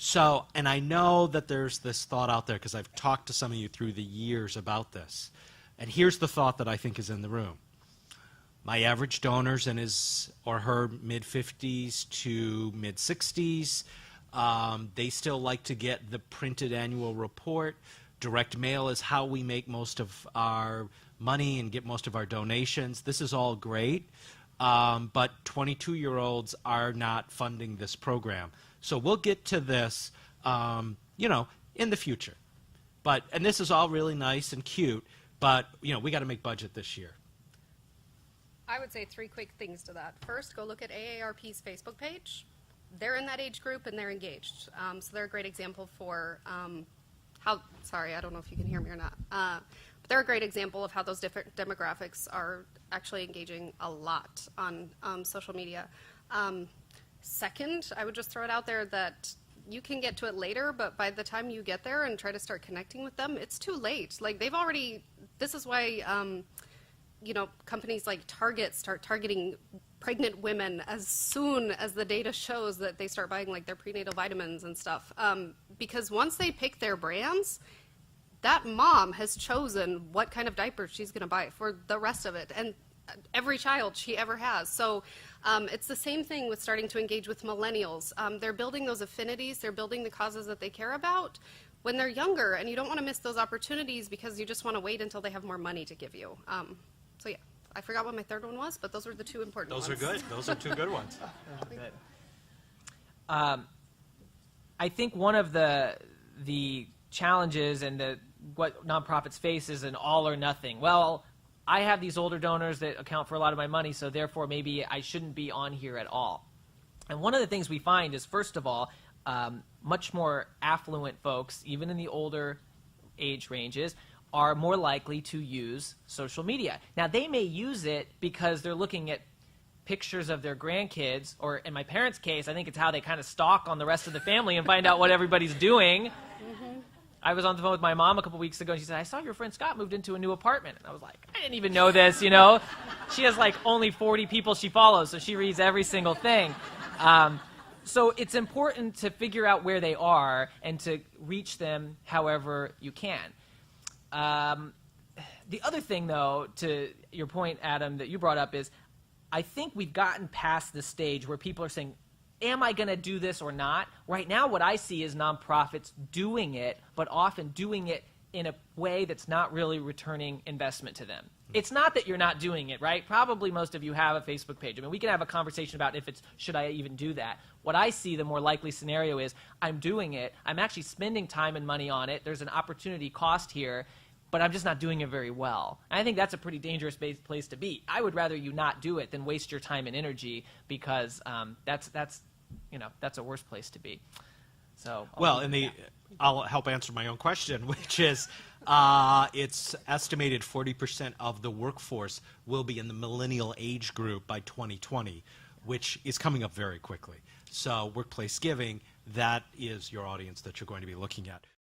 So, and I know that there's this thought out there because I've talked to some of you through the years about this. And here's the thought that I think is in the room. My average donor's in his or her mid-50s to mid-60s. They still like to get the printed annual report. Direct mail is how we make most of our money and get most of our donations. This is all great, but 22-year-olds are not funding this program. So we'll get to this, you know, in the future. But, and this is all really nice and cute, but, you know, we got to make budget this year. I would say 3 quick things to that. First, go look at AARP's Facebook page. They're in that age group and they're engaged. So they're a great example for how, sorry, I don't know if you can hear me or not. But they're a great example of how those different demographics are actually engaging a lot on social media. Second, I would just throw it out there that you can get to it later, but by the time you get there and try to start connecting with them, it's too late. Like they've already, this is why, you know, companies like Target start targeting pregnant women as soon as the data shows that they start buying like their prenatal vitamins and stuff. Because once they pick their brands, that mom has chosen what kind of diaper she's going to buy for the rest of it. And every child she ever has. So it's the same thing with starting to engage with millennials. They're building those affinities, they're building the causes that they care about when they're younger, and you don't want to miss those opportunities because you just want to wait until they have more money to give you. So yeah, I forgot what my third one was, but those were the 2 important ones. Those are good. Those are 2 good ones. Good. I think one of the challenges and what nonprofits face is an all or nothing. Well, I have these older donors that account for a lot of my money, so therefore maybe I shouldn't be on here at all. And one of the things we find is, first of all, much more affluent folks, even in the older age ranges, are more likely to use social media. Now, they may use it because they're looking at pictures of their grandkids, or in my parents' case, I think it's how they kind of stalk on the rest of the family and find out what everybody's doing. Mm-hmm. I was on the phone with my mom a couple weeks ago, and she said, I saw your friend Scott moved into a new apartment. And I was like, I didn't even know this, you know. She has like only 40 people she follows, so she reads every single thing. So it's important to figure out where they are and to reach them however you can. The other thing, though, to your point, Adam, that you brought up is I think we've gotten past the stage where people are saying, am I going to do this or not? Right now, what I see is nonprofits doing it, but often doing it in a way that's not really returning investment to them. It's not that you're not doing it, right? Probably most of you have a Facebook page. I mean, we can have a conversation about if it's, should I even do that? What I see, the more likely scenario is, I'm doing it, I'm actually spending time and money on it, there's an opportunity cost here, but I'm just not doing it very well. And I think that's a pretty dangerous place to be. I would rather you not do it than waste your time and energy, because that's a worse place to be. So I'll help answer my own question, which is it's estimated 40% of the workforce will be in the millennial age group by 2020, which is coming up very quickly. So workplace giving, that is your audience that you're going to be looking at.